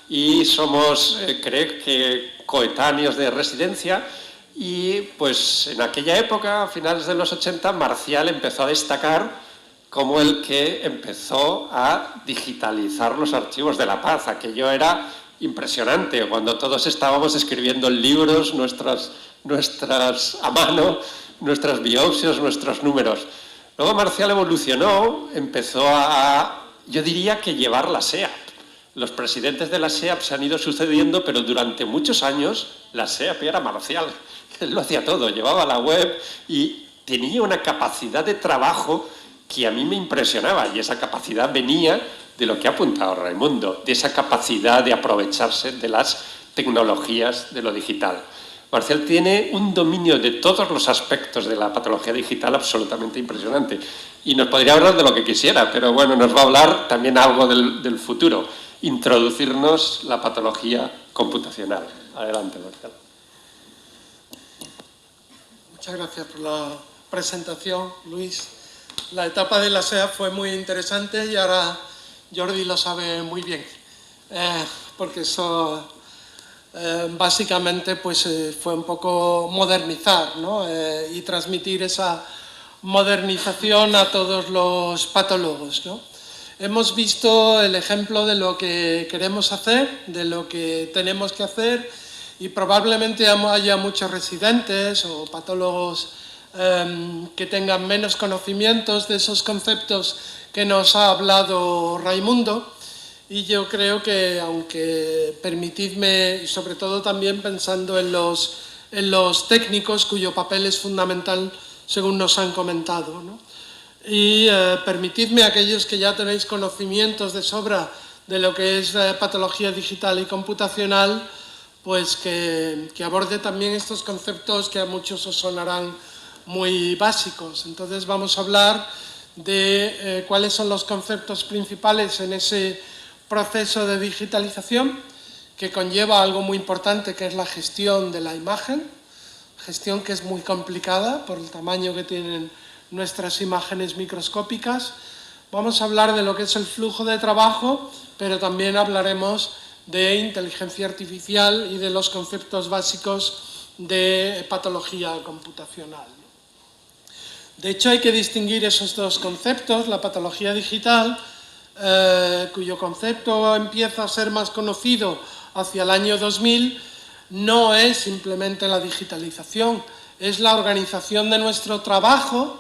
y somos, creo que, coetáneos de residencia. Y pues en aquella época, a finales de los 80, Marcial empezó a destacar como el que empezó a digitalizar los archivos de la paz. Aquello era impresionante, cuando todos estábamos escribiendo libros, nuestras a mano, nuestras biopsias, nuestros números. Luego Marcial evolucionó, empezó yo diría que llevar la SEAP. Los presidentes de la SEAP se han ido sucediendo, pero durante muchos años la SEAP era Marcial. Él lo hacía todo, llevaba la web y tenía una capacidad de trabajo que a mí me impresionaba, y esa capacidad venía de lo que ha apuntado Raimundo, de esa capacidad de aprovecharse de las tecnologías de lo digital. Marcial tiene un dominio de todos los aspectos de la patología digital absolutamente impresionante, y nos podría hablar de lo que quisiera, pero bueno, nos va a hablar también algo del futuro, introducirnos la patología computacional. Adelante, Marcial. Muchas gracias por la presentación, Luis. La etapa de la SEAP fue muy interesante y ahora Jordi lo sabe muy bien, porque eso básicamente pues, fue un poco modernizar, ¿no? Y transmitir esa modernización a todos los patólogos, ¿no? Hemos visto el ejemplo de lo que queremos hacer, de lo que tenemos que hacer, y probablemente haya muchos residentes o patólogos que tengan menos conocimientos de esos conceptos que nos ha hablado Raimundo, y yo creo que, aunque permitidme, y sobre todo también pensando en los técnicos cuyo papel es fundamental según nos han comentado, ¿no? Y permitidme, aquellos que ya tenéis conocimientos de sobra de lo que es patología digital y computacional, pues que aborde también estos conceptos que a muchos os sonarán muy básicos. Entonces vamos a hablar de cuáles son los conceptos principales en ese proceso de digitalización, que conlleva algo muy importante, que es la gestión de la imagen, gestión que es muy complicada por el tamaño que tienen nuestras imágenes microscópicas. Vamos a hablar de lo que es el flujo de trabajo, pero también hablaremos de inteligencia artificial y de los conceptos básicos de patología computacional. De hecho, hay que distinguir esos dos conceptos. La patología digital, cuyo concepto empieza a ser más conocido hacia el año 2000, no es simplemente la digitalización, es la organización de nuestro trabajo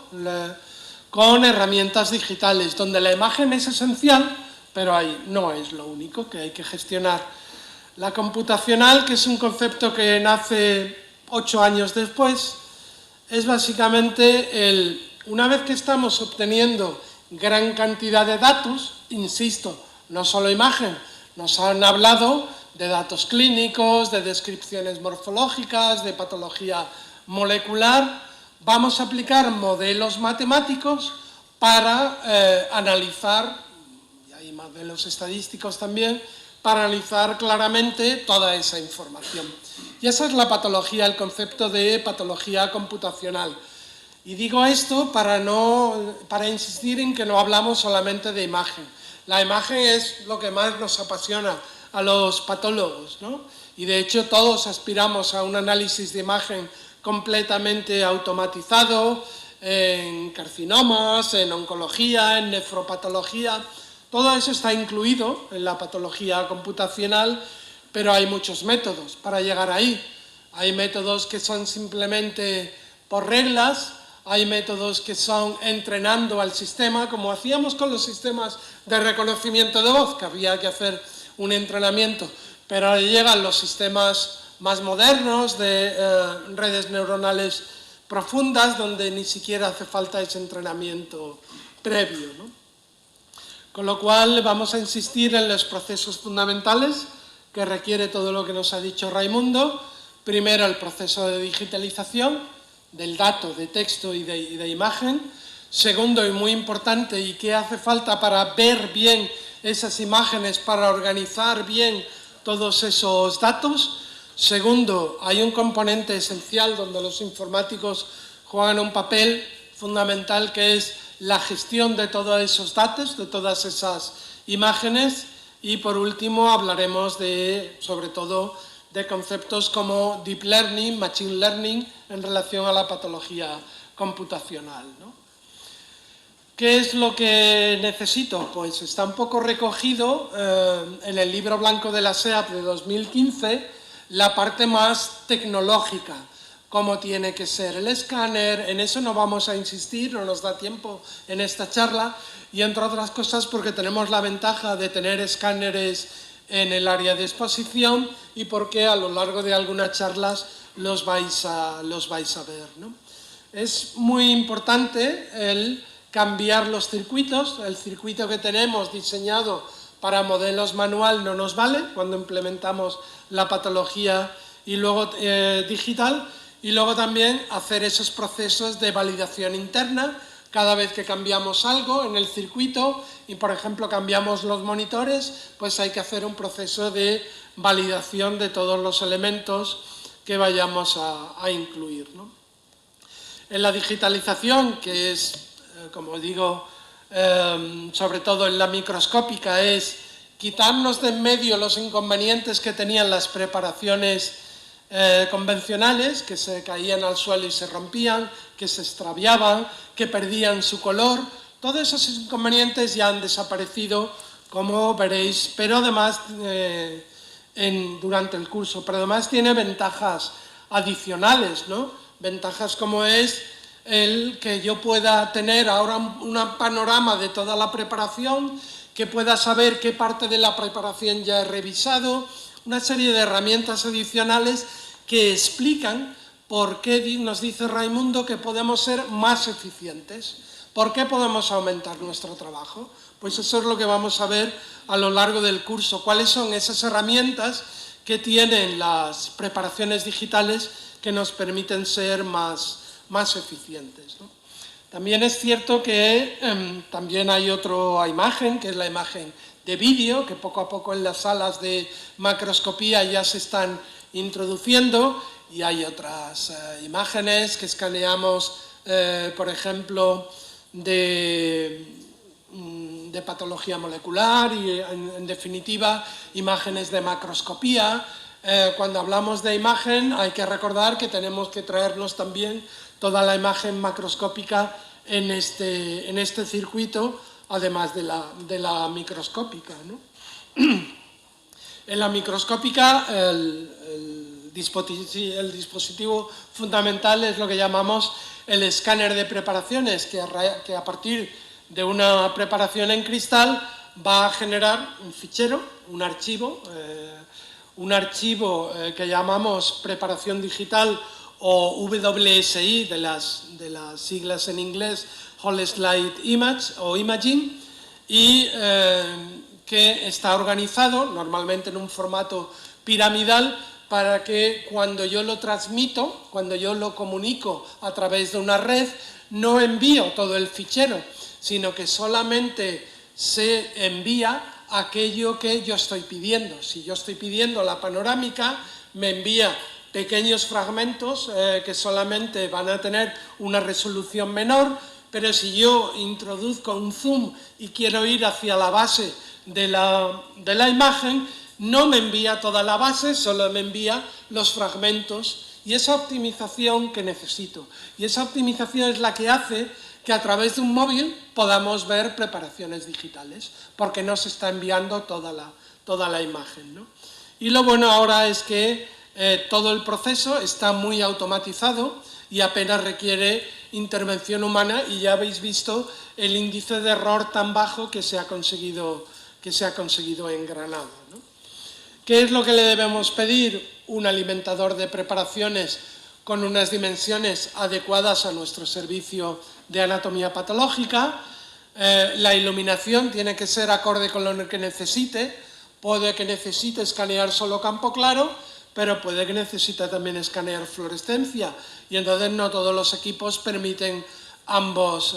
con herramientas digitales, donde la imagen es esencial, pero ahí no es lo único que hay que gestionar. La computacional, que es un concepto que nace 8 años después, es básicamente una vez que estamos obteniendo gran cantidad de datos, insisto, no solo imagen, nos han hablado de datos clínicos, de descripciones morfológicas, de patología molecular, vamos a aplicar modelos matemáticos para analizar, y hay modelos estadísticos también, para analizar claramente toda esa información. Y esa es la patología, el concepto de patología computacional. Y digo esto para insistir en que no hablamos solamente de imagen. La imagen es lo que más nos apasiona a los patólogos, ¿no? Y de hecho todos aspiramos a un análisis de imagen completamente automatizado en carcinomas, en oncología, en nefropatología. Todo eso está incluido en la patología computacional, pero hay muchos métodos para llegar ahí. Hay métodos que son simplemente por reglas, hay métodos que son entrenando al sistema, como hacíamos con los sistemas de reconocimiento de voz, que había que hacer un entrenamiento, pero ahora llegan los sistemas más modernos de redes neuronales profundas, donde ni siquiera hace falta ese entrenamiento previo, ¿no? Con lo cual vamos a insistir en los procesos fundamentales que requiere todo lo que nos ha dicho Raimundo. Primero, el proceso de digitalización del dato, de texto y de imagen. Segundo, y muy importante, y qué hace falta para ver bien esas imágenes, para organizar bien todos esos datos. Segundo, hay un componente esencial donde los informáticos juegan un papel fundamental, que es la gestión de todos esos datos, de todas esas imágenes. y por último hablaremos sobre todo de conceptos como Deep Learning, Machine Learning en relación a la patología computacional, ¿no? ¿Qué es lo que necesito? Pues está un poco recogido en el libro blanco de la SEAP de 2015, la parte más tecnológica, cómo tiene que ser el escáner. En eso no vamos a insistir, no nos da tiempo en esta charla, y entre otras cosas porque tenemos la ventaja de tener escáneres en el área de exposición y porque a lo largo de algunas charlas los vais a ver, ¿no? Es muy importante el cambiar los circuitos. El circuito que tenemos diseñado para modelos manual no nos vale cuando implementamos la patología y luego digital, y luego también hacer esos procesos de validación interna cada vez que cambiamos algo en el circuito y, por ejemplo, cambiamos los monitores, pues hay que hacer un proceso de validación de todos los elementos que vayamos a incluir, ¿no? En la digitalización, que es, como digo, sobre todo en la microscópica, es quitarnos de en medio los inconvenientes que tenían las preparaciones convencionales, que se caían al suelo y se rompían, que se extraviaban, que perdían su color. Todos esos inconvenientes ya han desaparecido, como veréis, pero además durante el curso, pero además tiene ventajas adicionales, ¿no? Ventajas como es el que yo pueda tener ahora un panorama de toda la preparación, que pueda saber qué parte de la preparación ya he revisado, una serie de herramientas adicionales que explican por qué nos dice Raimundo que podemos ser más eficientes, por qué podemos aumentar nuestro trabajo. Pues eso es lo que vamos a ver a lo largo del curso, cuáles son esas herramientas que tienen las preparaciones digitales que nos permiten ser más eficientes, ¿no? También es cierto que también hay otra imagen, que es la imagen de vídeo, que poco a poco en las salas de macroscopía ya se están introduciendo, y hay otras imágenes que escaneamos, por ejemplo, de patología molecular y, en definitiva, imágenes de macroscopía. Cuando hablamos de imagen hay que recordar que tenemos que traernos también toda la imagen macroscópica en este circuito, además de la microscópica, ¿no? En la microscópica el dispositivo fundamental es lo que llamamos el escáner de preparaciones, que a partir de una preparación en cristal va a generar un fichero, un archivo que llamamos preparación digital o WSI, de las siglas en inglés, Whole Slide Image o Imaging, y que está organizado normalmente en un formato piramidal para que cuando yo lo transmito, cuando yo lo comunico a través de una red, no envío todo el fichero, sino que solamente se envía aquello que yo estoy pidiendo. Si yo estoy pidiendo la panorámica, me envía pequeños fragmentos que solamente van a tener una resolución menor, pero si yo introduzco un zoom y quiero ir hacia la base de la imagen, no me envía toda la base, solo me envía los fragmentos, y esa optimización que necesito. Y esa optimización es la que hace que a través de un móvil podamos ver preparaciones digitales, porque no se está enviando toda la imagen, ¿no? Y lo bueno ahora es que todo el proceso está muy automatizado y apenas requiere intervención humana, y ya habéis visto el índice de error tan bajo que se ha conseguido en Granada, ¿no? ¿Qué es lo que le debemos pedir? Un alimentador de preparaciones con unas dimensiones adecuadas a nuestro servicio de anatomía patológica. La iluminación tiene que ser acorde con lo que necesite. Puede que necesite escanear solo campo claro, pero puede que necesite también escanear fluorescencia, y entonces no todos los equipos permiten ambas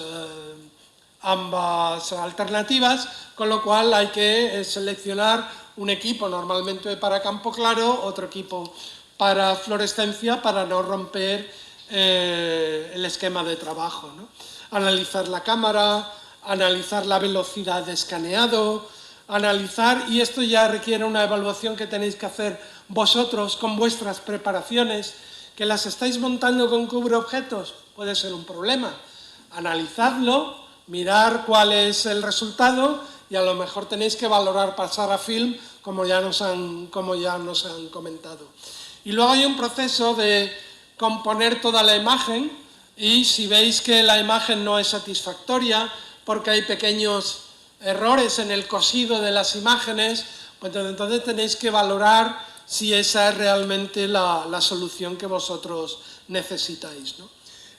alternativas, con lo cual hay que seleccionar un equipo normalmente para campo claro, otro equipo para fluorescencia, para no romper el esquema de trabajo, ¿no? Analizar la cámara, analizar la velocidad de escaneado, analizar, y esto ya requiere una evaluación que tenéis que hacer vosotros con vuestras preparaciones, que las estáis montando con cubreobjetos, puede ser un problema. Analizadlo, mirar cuál es el resultado y a lo mejor tenéis que valorar pasar a film, como ya nos han comentado. Y luego hay un proceso de componer toda la imagen, y si veis que la imagen no es satisfactoria porque hay pequeños errores en el cosido de las imágenes, pues entonces tenéis que valorar si esa es realmente la solución que vosotros necesitáis, ¿no?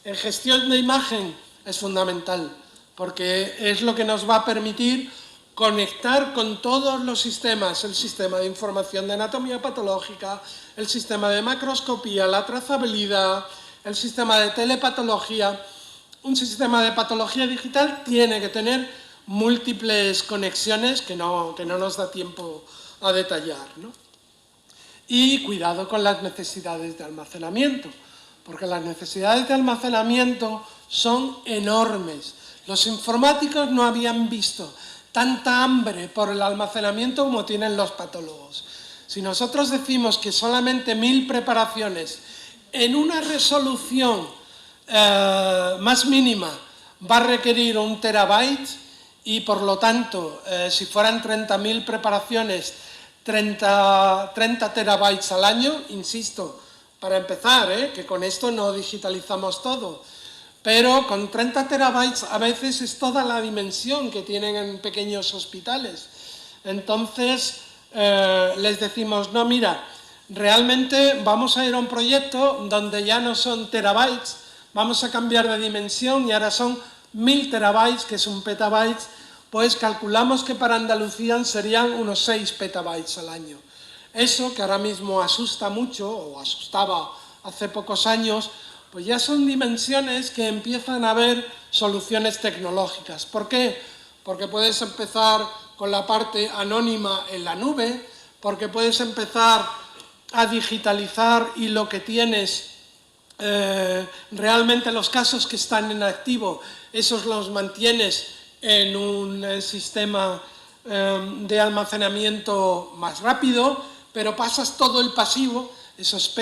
En gestión de imagen es fundamental, porque es lo que nos va a permitir conectar con todos los sistemas, el sistema de información de anatomía patológica, el sistema de macroscopía, la trazabilidad, el sistema de telepatología. Un sistema de patología digital tiene que tener múltiples conexiones que no nos da tiempo a detallar, ¿no? Y cuidado con las necesidades de almacenamiento, porque las necesidades de almacenamiento son enormes. Los informáticos no habían visto tanta hambre por el almacenamiento como tienen los patólogos. Si nosotros decimos que solamente 1000 preparaciones en una resolución más mínima va a requerir 1 terabyte, y por lo tanto, si fueran 30.000 preparaciones, 30 terabytes al año, insisto, para empezar, que con esto no digitalizamos todo, pero con 30 terabytes a veces es toda la dimensión que tienen en pequeños hospitales. Entonces, les decimos, no, mira, realmente vamos a ir a un proyecto donde ya no son terabytes, vamos a cambiar de dimensión y ahora son 1000 terabytes, que es 1 petabyte, pues calculamos que para Andalucía serían unos 6 petabytes al año. Eso, que ahora mismo asusta mucho, o asustaba hace pocos años, pues ya son dimensiones que empiezan a haber soluciones tecnológicas. ¿Por qué? Porque puedes empezar con la parte anónima en la nube, porque puedes empezar a digitalizar y lo que tienes, realmente los casos que están en activo, esos los mantienes en un sistema de almacenamiento más rápido, pero pasas todo el pasivo, esos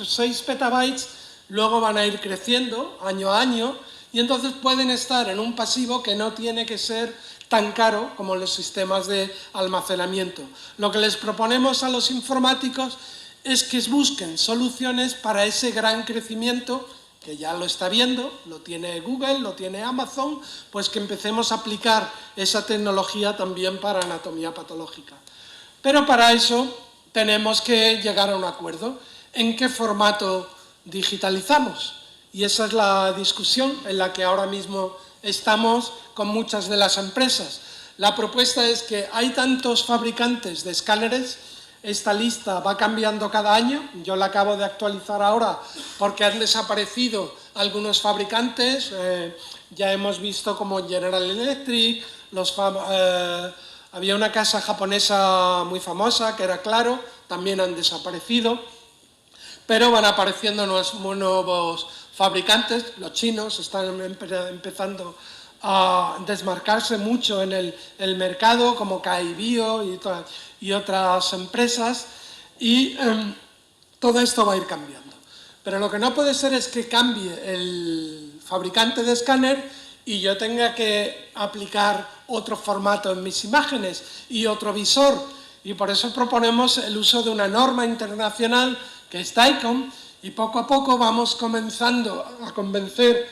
6 petabytes luego van a ir creciendo año a año, y entonces pueden estar en un pasivo que no tiene que ser tan caro como los sistemas de almacenamiento. Lo que les proponemos a los informáticos es que busquen soluciones para ese gran crecimiento, que ya lo está viendo, lo tiene Google, lo tiene Amazon, pues que empecemos a aplicar esa tecnología también para anatomía patológica. Pero para eso tenemos que llegar a un acuerdo. ¿En qué formato digitalizamos? Y esa es la discusión en la que ahora mismo estamos con muchas de las empresas. La propuesta es que hay tantos fabricantes de escáneres. Esta lista va cambiando cada año, yo la acabo de actualizar ahora porque han desaparecido algunos fabricantes, ya hemos visto como General Electric, había una casa japonesa muy famosa que era Claro, también han desaparecido, pero van apareciendo nuevos fabricantes. Los chinos están empezando a desmarcarse mucho en el mercado, como KaiBio y otras empresas, y todo esto va a ir cambiando. Pero lo que no puede ser es que cambie el fabricante de escáner y yo tenga que aplicar otro formato en mis imágenes y otro visor, y por eso proponemos el uso de una norma internacional que es DICOM, y poco a poco vamos comenzando a convencer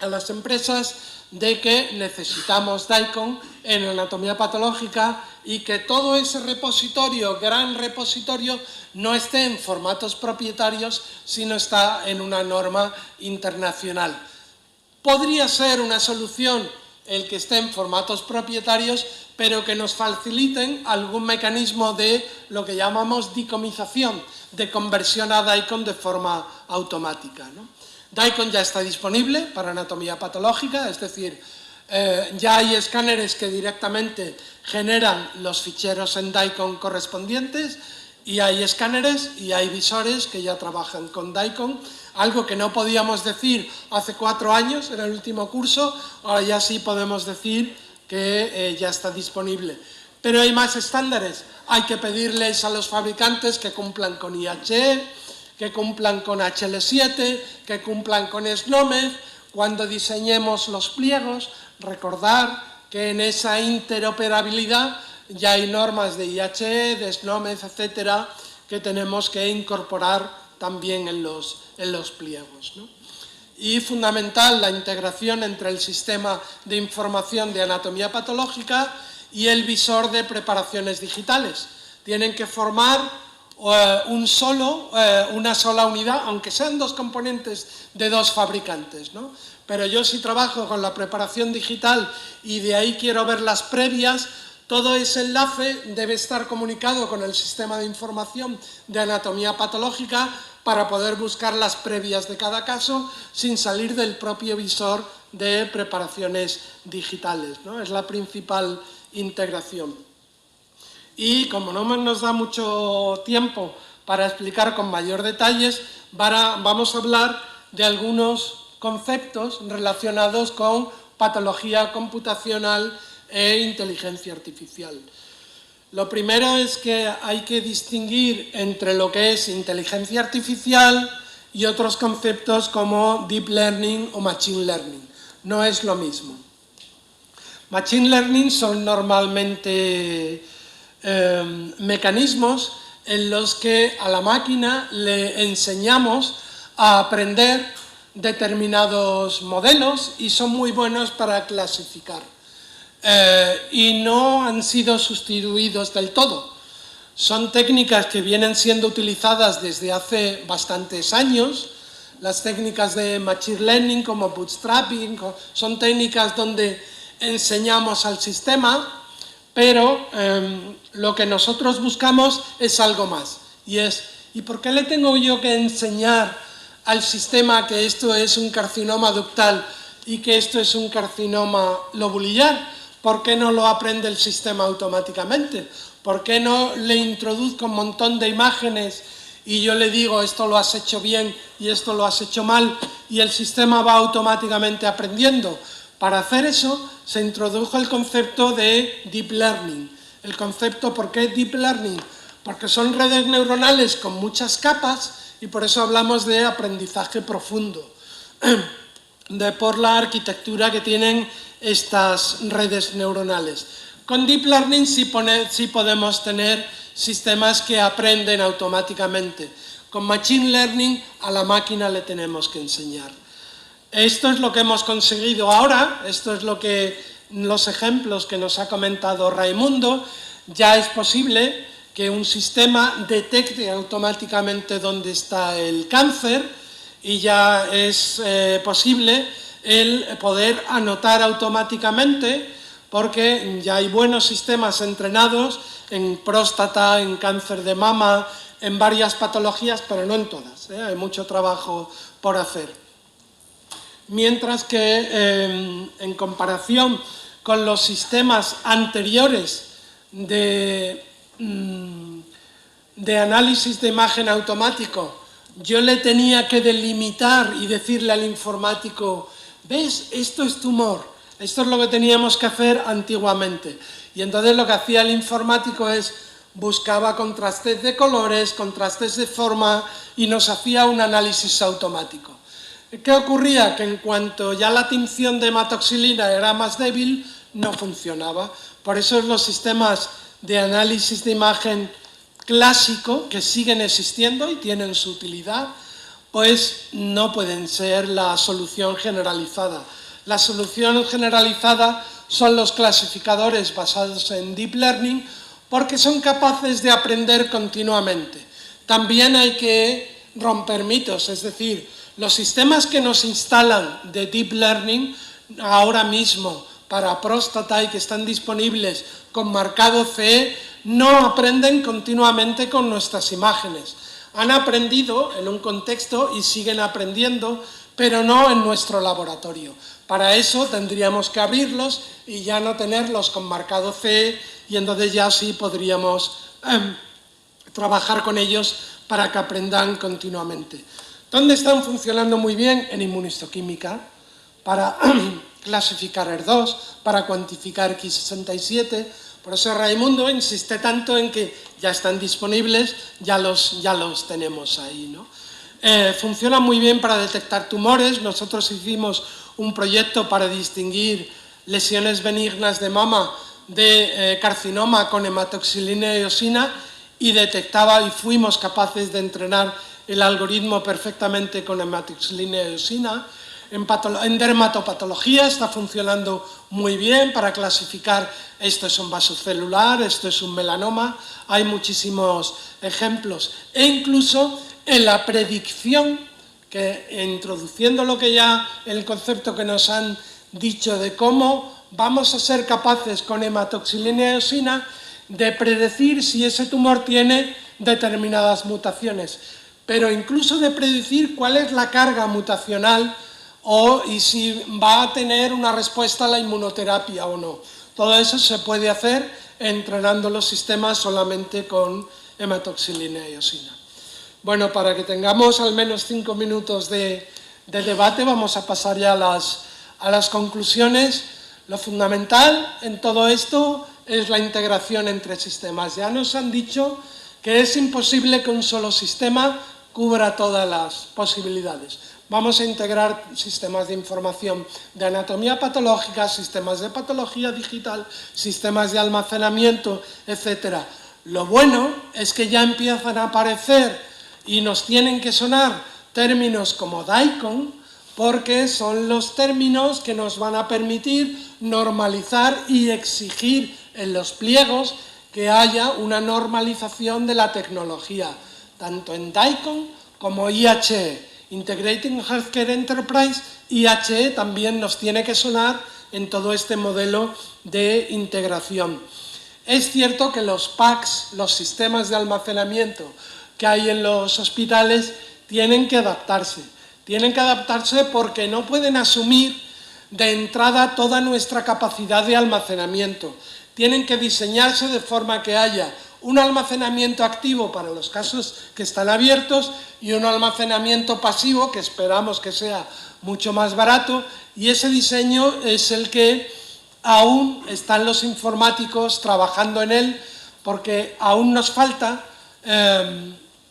a las empresas de que necesitamos DICOM en anatomía patológica y que todo ese repositorio, gran repositorio, no esté en formatos propietarios, sino está en una norma internacional. Podría ser una solución el que esté en formatos propietarios, pero que nos faciliten algún mecanismo de lo que llamamos dicomización, de conversión a DICOM de forma automática, ¿no? DICOM ya está disponible para anatomía patológica, es decir, ya hay escáneres que directamente generan los ficheros en DICOM correspondientes, y hay escáneres y hay visores que ya trabajan con DICOM, algo que no podíamos decir hace 4 años en el último curso, ahora ya sí podemos decir que ya está disponible. Pero hay más estándares. Hay que pedirles a los fabricantes que cumplan con IHE, que cumplan con HL7, que cumplan con SNOMED. Cuando diseñemos los pliegos, recordar que en esa interoperabilidad ya hay normas de IHE, de SNOMED, etcétera, que tenemos que incorporar también en los pliegos, ¿no? Y fundamental la integración entre el sistema de información de anatomía patológica y el visor de preparaciones digitales. Tienen que formar una sola unidad, aunque sean dos componentes de dos fabricantes, ¿no? Pero yo si trabajo con la preparación digital y de ahí quiero ver las previas, todo ese enlace debe estar comunicado con el sistema de información de anatomía patológica para poder buscar las previas de cada caso sin salir del propio visor de preparaciones digitales, ¿no? Es la principal integración. Y como no nos da mucho tiempo para explicar con mayor detalles, vamos a hablar de algunos conceptos relacionados con patología computacional e inteligencia artificial. Lo primero es que hay que distinguir entre lo que es inteligencia artificial y otros conceptos como deep learning o machine learning. No es lo mismo. Machine learning son normalmente mecanismos en los que a la máquina le enseñamos a aprender determinados modelos y son muy buenos para clasificar. Y no han sido sustituidos del todo. Son técnicas que vienen siendo utilizadas desde hace bastantes años. Las técnicas de machine learning como bootstrapping son técnicas donde enseñamos al sistema, pero lo que nosotros buscamos es algo más. Y es, ¿y por qué le tengo yo que enseñar al sistema que esto es un carcinoma ductal y que esto es un carcinoma lobulillar? ¿Por qué no lo aprende el sistema automáticamente? ¿Por qué no le introduzco un montón de imágenes y yo le digo esto lo has hecho bien y esto lo has hecho mal y el sistema va automáticamente aprendiendo? Para hacer eso se introdujo el concepto de Deep Learning. El concepto, ¿por qué Deep Learning? Porque son redes neuronales con muchas capas y por eso hablamos de aprendizaje profundo, por la arquitectura que tienen estas redes neuronales. Con Deep Learning sí podemos tener sistemas que aprenden automáticamente. Con Machine Learning a la máquina le tenemos que enseñar. Esto es lo que hemos conseguido ahora, esto es lo que los ejemplos que nos ha comentado Raimundo. Ya es posible que un sistema detecte automáticamente dónde está el cáncer y ya es posible el poder anotar automáticamente, porque ya hay buenos sistemas entrenados en próstata, en cáncer de mama, en varias patologías, pero no en todas, hay mucho trabajo por hacer. Mientras que en comparación con los sistemas anteriores de análisis de imagen automático, yo le tenía que delimitar y decirle al informático, ¿ves? Esto es tumor. Esto es lo que teníamos que hacer antiguamente. Y entonces lo que hacía el informático es buscaba contrastes de colores, contrastes de forma y nos hacía un análisis automático. ¿Qué ocurría? Que en cuanto ya la tinción de hematoxilina era más débil, no funcionaba. Por eso los sistemas de análisis de imagen clásico, que siguen existiendo y tienen su utilidad, pues no pueden ser la solución generalizada. La solución generalizada son los clasificadores basados en Deep Learning porque son capaces de aprender continuamente. También hay que romper mitos, es decir, los sistemas que nos instalan de Deep Learning ahora mismo para próstata y que están disponibles con marcado CE no aprenden continuamente con nuestras imágenes. Han aprendido en un contexto y siguen aprendiendo, pero no en nuestro laboratorio. Para eso tendríamos que abrirlos y ya no tenerlos con marcado CE y entonces ya sí podríamos trabajar con ellos para que aprendan continuamente. ¿Dónde están funcionando muy bien? En inmunistoquímica, para clasificar ER2, para cuantificar Ki67. Por eso Raimundo insiste tanto en que ya están disponibles, ya los tenemos ahí, ¿no? Funciona muy bien para detectar tumores. Nosotros hicimos un proyecto para distinguir lesiones benignas de mama de carcinoma con hematoxilina y eosina y detectaba y fuimos capaces de entrenar el algoritmo perfectamente con hematoxilina y eosina. En dermatopatología está funcionando muy bien para clasificar esto es un vaso celular, esto es un melanoma. Hay muchísimos ejemplos. E incluso en la predicción, que introduciendo lo que ya el concepto que nos han dicho de cómo vamos a ser capaces con hematoxilina y eosina de predecir si ese tumor tiene determinadas mutaciones, pero incluso de predecir cuál es la carga mutacional y si va a tener una respuesta a la inmunoterapia o no. Todo eso se puede hacer entrenando los sistemas solamente con hematoxilina y eosina. Bueno, para que tengamos al menos 5 minutos de debate, vamos a pasar ya a las conclusiones. Lo fundamental en todo esto es la integración entre sistemas. Ya nos han dicho que es imposible que un solo sistema cubra todas las posibilidades. Vamos a integrar sistemas de información de anatomía patológica, sistemas de patología digital, sistemas de almacenamiento, etc. Lo bueno es que ya empiezan a aparecer y nos tienen que sonar términos como DICOM, porque son los términos que nos van a permitir normalizar y exigir en los pliegos que haya una normalización de la tecnología, tanto en DICOM como IHE. Integrating Healthcare Enterprise, IHE también nos tiene que sonar en todo este modelo de integración. Es cierto que los PACS, los sistemas de almacenamiento que hay en los hospitales, tienen que adaptarse. Tienen que adaptarse porque no pueden asumir de entrada toda nuestra capacidad de almacenamiento. Tienen que diseñarse de forma que haya un almacenamiento activo para los casos que están abiertos y un almacenamiento pasivo que esperamos que sea mucho más barato, y ese diseño es el que aún están los informáticos trabajando en él, porque aún nos falta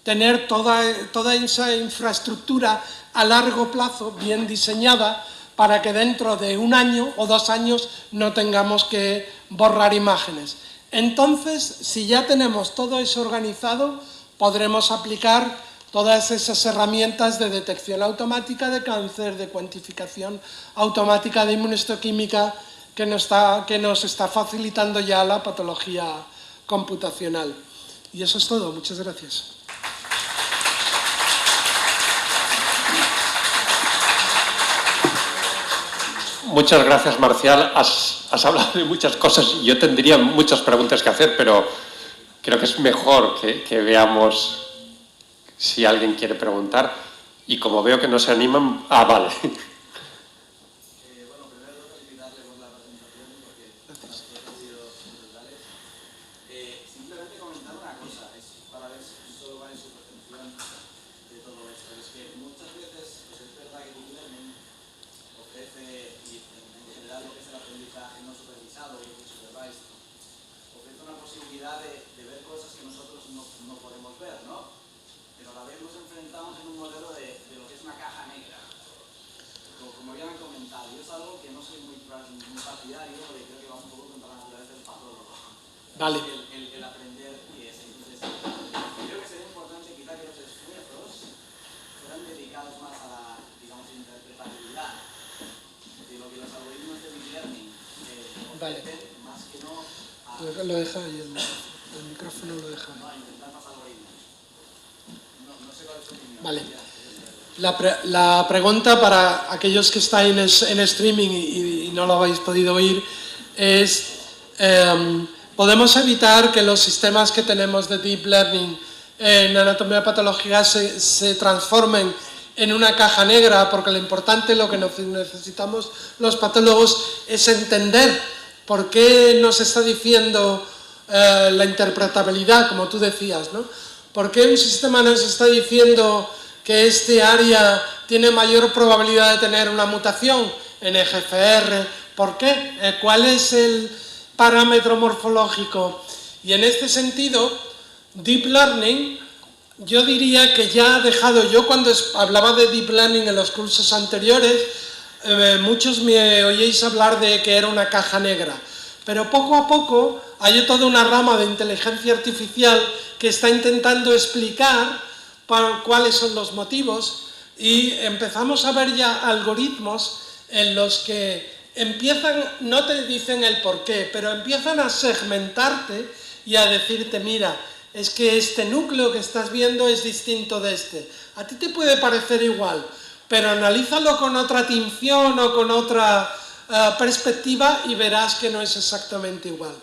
tener toda esa infraestructura a largo plazo bien diseñada para que dentro de 1 año o 2 años no tengamos que borrar imágenes. Entonces, si ya tenemos todo eso organizado, podremos aplicar todas esas herramientas de detección automática de cáncer, de cuantificación automática de inmunohistoquímica que nos está facilitando ya la patología computacional. Y eso es todo. Muchas gracias. Muchas gracias, Marcial. Has hablado de muchas cosas y yo tendría muchas preguntas que hacer, pero creo que es mejor que veamos si alguien quiere preguntar. Y como veo que no se animan... Ah, vale. Bueno, primero felicitarle por la presentación porque las cosas han sido brutales. Simplemente comentar una cosa, es para ver solo cuál es su percepción de todo esto. Es que muchas veces pues es verdad que Deep Learning ofrece, y en general lo que es el aprendizaje no supervisado y supervised, ofrece una posibilidad de ver cosas que nosotros no podemos ver, ¿no? Pero a la vez nos enfrentamos en un modelo de lo que es una caja negra. Como ya me han comentado, yo es algo que no soy muy partidario porque creo que va un poco contra la naturaleza del patólogo. Vale. El aprender qué es. Entonces, creo que sería importante quizá que los esfuerzos fueran dedicados más a la, digamos, interpretabilidad de lo que los algoritmos de Deep Learning ofrecen, Vale. más que no a... Lo deja ahí, el micrófono lo deja ahí. No, a intentar más algoritmos. No sé cuál es su opinión. Vale. La pregunta para aquellos que estáis en streaming y no lo habéis podido oír es, ¿podemos evitar que los sistemas que tenemos de Deep Learning en anatomía patológica se transformen en una caja negra? Porque lo importante, lo que necesitamos los patólogos es entender por qué nos está diciendo la interpretabilidad, como tú decías, ¿no? ¿Por qué un sistema nos está diciendo que este área tiene mayor probabilidad de tener una mutación en EGFR. ¿Por qué? ¿Cuál es el parámetro morfológico? Y en este sentido, Deep Learning, yo diría que ya ha dejado, yo cuando hablaba de Deep Learning en los cursos anteriores, muchos me oíais hablar de que era una caja negra, pero poco a poco hay toda una rama de inteligencia artificial que está intentando explicar cuáles son los motivos y empezamos a ver ya algoritmos en los que empiezan, no te dicen el porqué, pero empiezan a segmentarte y a decirte, mira, es que este núcleo que estás viendo es distinto de este. A ti te puede parecer igual, pero analízalo con otra tinción o con otra perspectiva y verás que no es exactamente igual.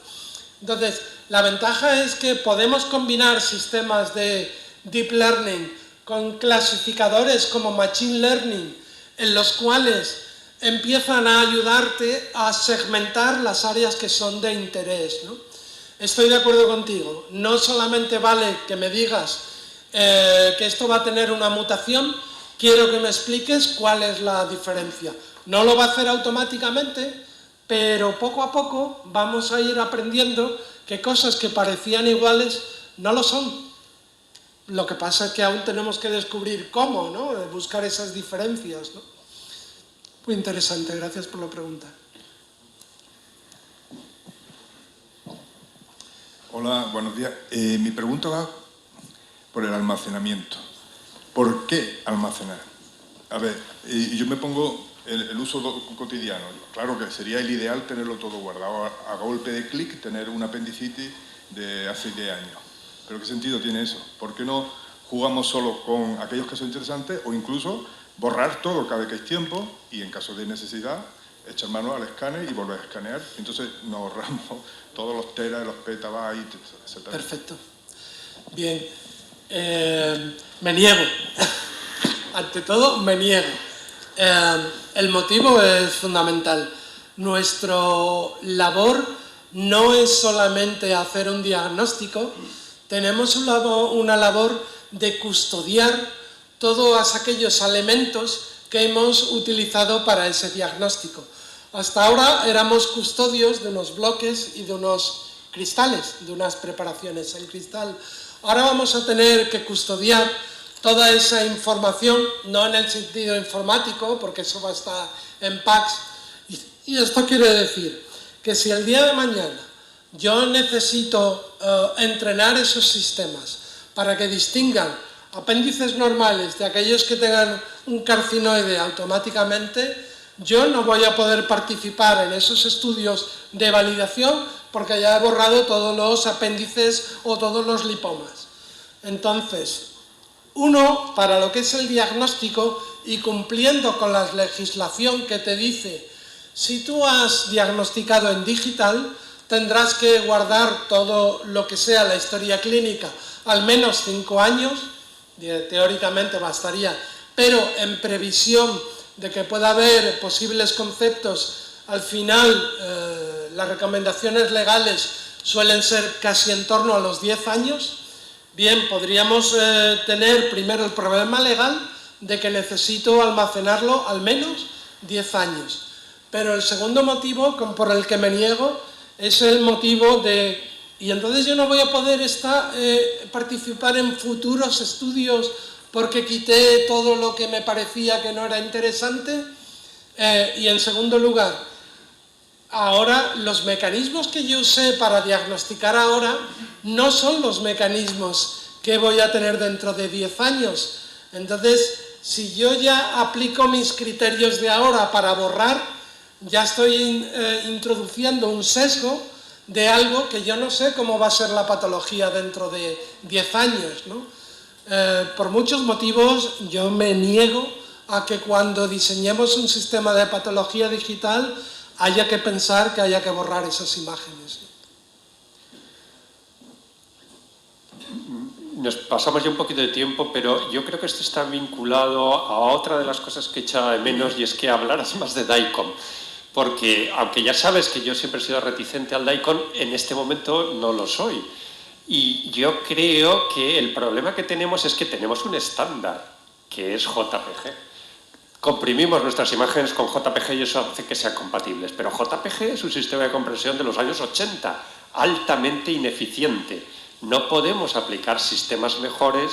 Entonces, la ventaja es que podemos combinar sistemas de Deep Learning con clasificadores como Machine Learning, en los cuales empiezan a ayudarte a segmentar las áreas que son de interés, ¿no? Estoy de acuerdo contigo, no solamente vale que me digas que esto va a tener una mutación, quiero que me expliques cuál es la diferencia. No lo va a hacer automáticamente, pero poco a poco vamos a ir aprendiendo que cosas que parecían iguales no lo son. Lo que pasa es que aún tenemos que descubrir cómo, ¿no? Buscar esas diferencias, ¿no? Muy interesante, gracias por la pregunta. Hola, buenos días. Mi pregunta va por el almacenamiento. ¿Por qué almacenar? A ver, yo me pongo el uso cotidiano. Claro que sería el ideal tenerlo todo guardado. A golpe de clic, tener un apendicitis de hace 10 años. ¿Pero qué sentido tiene eso? ¿Por qué no jugamos solo con aquellos que son interesantes o incluso borrar todo cada vez que hay tiempo y en caso de necesidad echar mano al escáner y volver a escanear? Entonces nos ahorramos todos los teras, los petabytes, etc. Perfecto. Bien. Me niego. Ante todo, me niego. El motivo es fundamental. Nuestra labor no es solamente hacer un diagnóstico, tenemos una labor de custodiar todos aquellos elementos que hemos utilizado para ese diagnóstico. Hasta ahora éramos custodios de unos bloques y de unos cristales, de unas preparaciones en cristal. Ahora vamos a tener que custodiar toda esa información, no en el sentido informático, porque eso va a estar en packs. Y esto quiere decir que si el día de mañana yo necesito entrenar esos sistemas para que distingan apéndices normales de aquellos que tengan un carcinoide automáticamente, yo no voy a poder participar en esos estudios de validación porque ya he borrado todos los apéndices o todos los lipomas. Entonces, uno, para lo que es el diagnóstico y cumpliendo con la legislación que te dice, si tú has diagnosticado en digital, tendrás que guardar todo lo que sea la historia clínica, al menos 5 años, teóricamente bastaría, pero en previsión de que pueda haber posibles conceptos, al final las recomendaciones legales suelen ser casi en torno a los 10 años, bien, podríamos tener primero el problema legal de que necesito almacenarlo al menos 10 años. Pero el segundo motivo por el que me niego es el motivo de, y entonces yo no voy a poder participar en futuros estudios porque quité todo lo que me parecía que no era interesante. Y en segundo lugar, ahora los mecanismos que yo usé para diagnosticar ahora no son los mecanismos que voy a tener dentro de 10 años. Entonces, si yo ya aplico mis criterios de ahora para borrar, ya estoy introduciendo un sesgo de algo que yo no sé cómo va a ser la patología dentro de 10 años, ¿no? Por muchos motivos yo me niego a que cuando diseñemos un sistema de patología digital haya que pensar que haya que borrar esas imágenes. Nos pasamos ya un poquito de tiempo, pero yo creo que esto está vinculado a otra de las cosas que echaba de menos y es que hablaras más de DICOM. Porque, aunque ya sabes que yo siempre he sido reticente al DICOM, en este momento no lo soy. Y yo creo que el problema que tenemos es que tenemos un estándar, que es JPG. comprimimos nuestras imágenes con JPG y eso hace que sean compatibles. Pero JPG es un sistema de compresión de los años 80, altamente ineficiente. No podemos aplicar sistemas mejores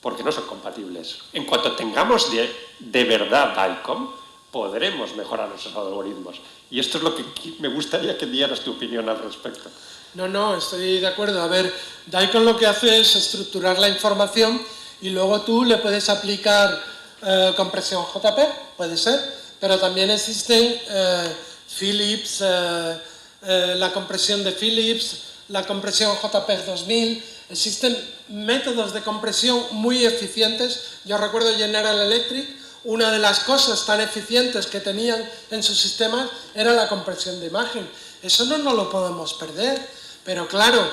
porque no son compatibles. En cuanto tengamos de verdad DICOM, podremos mejorar nuestros algoritmos. Y esto es lo que me gustaría que dieras tu opinión al respecto. No, estoy de acuerdo. A ver, DICOM lo que hace es estructurar la información y luego tú le puedes aplicar compresión JP, puede ser, pero también existen Philips, la compresión de Philips, la compresión JPEG 2000, existen métodos de compresión muy eficientes. Yo recuerdo General Electric, una de las cosas tan eficientes que tenían en sus sistemas era la compresión de imagen. Eso no nos lo podemos perder, pero claro,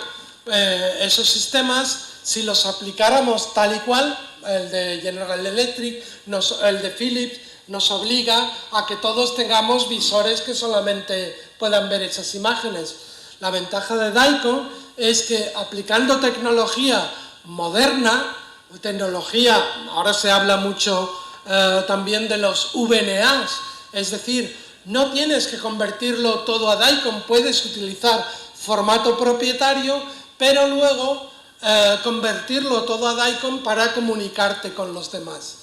esos sistemas, si los aplicáramos tal y cual, el de General Electric, el de Philips, nos obliga a que todos tengamos visores que solamente puedan ver esas imágenes. La ventaja de DICOM es que aplicando tecnología moderna, ahora se habla mucho también de los VNAs, es decir, no tienes que convertirlo todo a DICOM, puedes utilizar formato propietario, pero luego convertirlo todo a DICOM para comunicarte con los demás.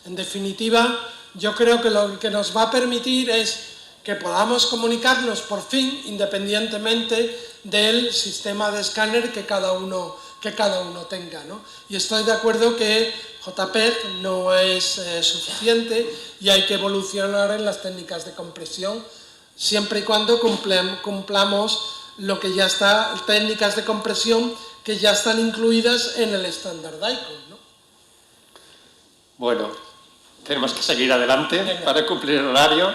En definitiva, yo creo que lo que nos va a permitir es que podamos comunicarnos por fin, independientemente del sistema de escáner que cada uno tenga, ¿no? Y estoy de acuerdo que JPEG no es suficiente y hay que evolucionar en las técnicas de compresión, siempre y cuando cumplamos lo que ya está, técnicas de compresión que ya están incluidas en el estándar DICOM, ¿no? Bueno, tenemos que seguir adelante para cumplir el horario.